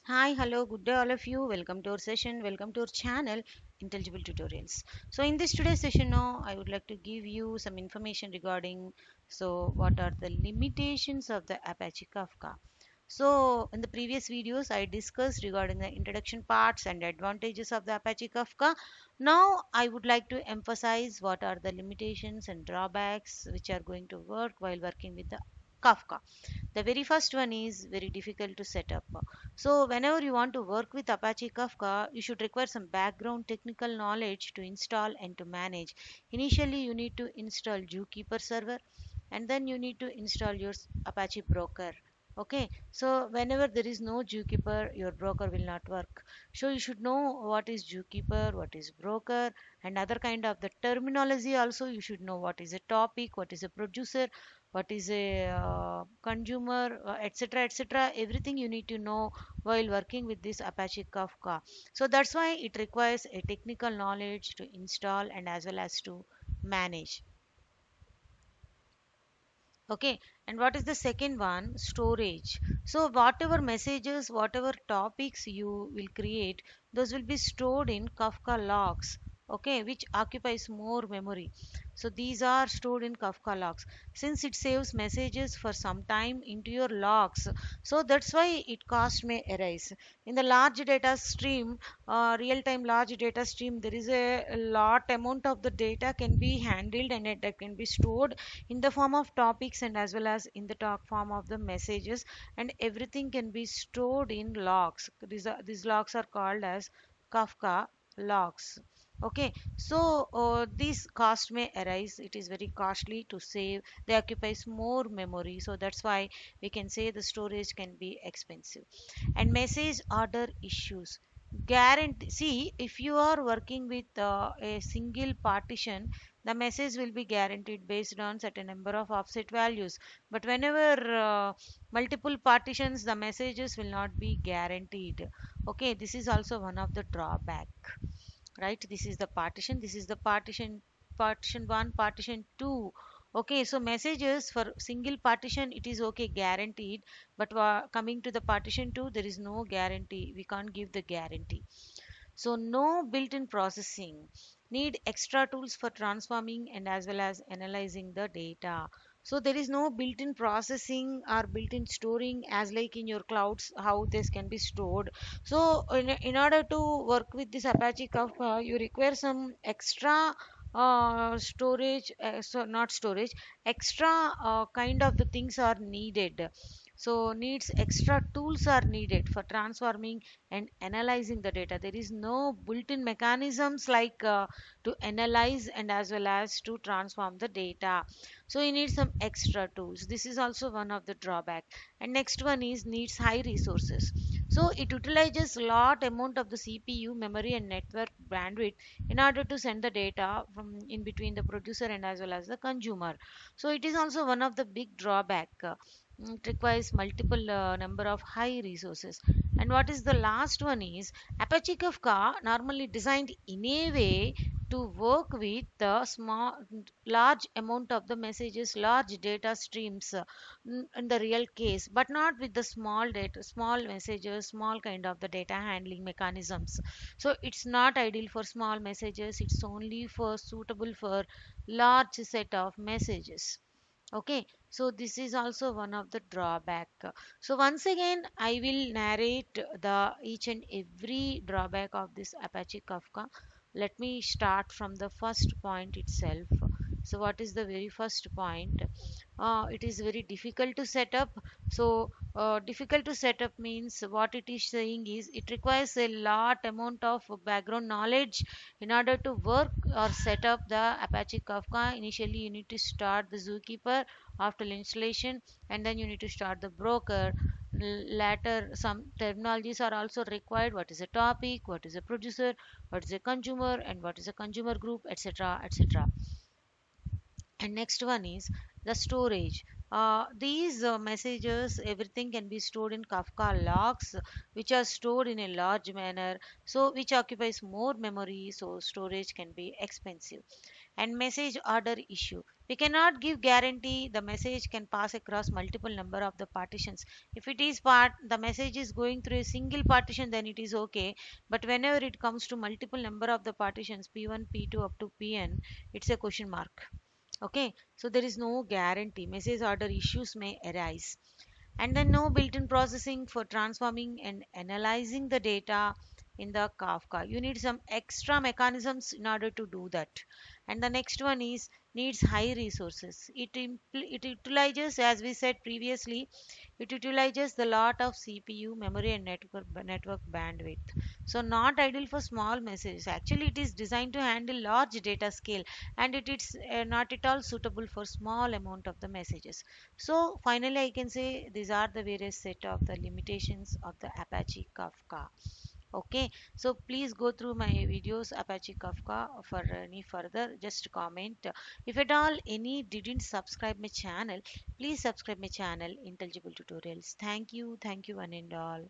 Hi, hello, good day, all of you. Welcome to our session. Welcome to our channel, Intelligible Tutorials. So, in this today's session, now I would like to give you some information regarding what are the limitations of the Apache Kafka. So, in the previous videos, I discussed regarding the introduction parts and advantages of the Apache Kafka. Now, I would like to emphasize what are the limitations and drawbacks which are going to work while working with the Kafka. The very first one is very difficult to set up. So whenever you want to work with Apache Kafka, you should require some background technical knowledge to install and to manage. Initially, you need to install Zookeeper server, and then you need to install your Apache broker. Okay, so whenever there is no Zookeeper, your broker will not work. So you should know what is Zookeeper, what is broker, and other kind of the terminology. Also, you should know what is a topic, what is a producer, what is a consumer, etc., etc. Everything you need to know while working with this Apache Kafka. So that's why it requires a technical knowledge to install and as well as to manage. Okay, and what is the second one? Storage. So whatever messages, whatever topics you will create, those will be stored in Kafka logs. Okay, which occupies more memory. So these are stored in Kafka logs. Since it saves messages for some time into your logs, so that's why it cost may arise. In the large data stream, real-time large data stream, there is a lot amount of the data can be handled and it can be stored in the form of topics and as well as in the talk form of the messages, and everything can be stored in logs. These logs are called as Kafka logs. Okay, so this cost may arise. It is very costly to save. They occupies more memory, so that's why we can say the storage can be expensive. And message order issues, guarantee. See, if you are working with a single partition, the message will be guaranteed based on certain number of offset values, but whenever multiple partitions, the messages will not be guaranteed. Okay, this is also one of the drawback, right? This is the partition, this is the partition 1, partition 2. Okay, so messages for single partition it is okay, guaranteed, but coming to the partition 2, there is no guarantee. We can't give the guarantee. So no built-in processing. Need extra tools for transforming and as well as analyzing the data. So there is no built-in processing or built-in storing as like in your clouds how this can be stored. So in order to work with this Apache Kafka, you require some extra storage, so not storage, extra kind of the things are needed. So needs extra tools are needed for transforming and analyzing the data. There is no built-in mechanisms like to analyze and as well as to transform the data. So you need some extra tools. This is also one of the drawback. And next one is needs high resources. So it utilizes lot amount of the CPU, memory and network bandwidth in order to send the data from in between the producer and as well as the consumer. So it is also one of the big drawback. It requires multiple number of high resources. And what is the last one is Apache Kafka normally designed in a way to work with the small large amount of the messages, large data streams in the real case, but not with the small data, small messages, small kind of the data handling mechanisms. So it's not ideal for small messages, it's only for suitable for large set of messages. Okay, so this is also one of the drawback. So once again I will narrate the each and every drawback of this Apache Kafka. Let me start from the first point itself. So what is the very first point? It is very difficult to set up. So difficult to set up means what it is saying is it requires a lot amount of background knowledge in order to work or set up the Apache Kafka. Initially you need to start the Zookeeper after installation, and then you need to start the broker. Later some terminologies are also required. What is a topic, what is a producer, what is a consumer, and what is a consumer group, etc., etc. And next one is the storage. These messages, everything can be stored in Kafka logs, which are stored in a large manner, so which occupies more memory, so storage can be expensive. And message order issue, we cannot give guarantee the message can pass across multiple number of the partitions. If it is part the message is going through a single partition, then it is okay. But whenever it comes to multiple number of the partitions, p1 p2 up to pn, it's a question mark. Okay, so there is no guarantee, message order issues may arise. And then no built-in processing for transforming and analyzing the data in the Kafka. You need some extra mechanisms in order to do that. And the next one is needs high resources. It utilizes, as we said previously, it utilizes the lot of CPU, memory, and network bandwidth. So not ideal for small messages. Actually, it is designed to handle large data scale, and it is not at all suitable for small amount of the messages. So finally, I can say these are the various set of the limitations of the Apache Kafka. Okay, so please go through my videos Apache Kafka. For any further, just comment. If at all any didn't subscribe my channel, please subscribe my channel Intelligible Tutorials. Thank you one and all.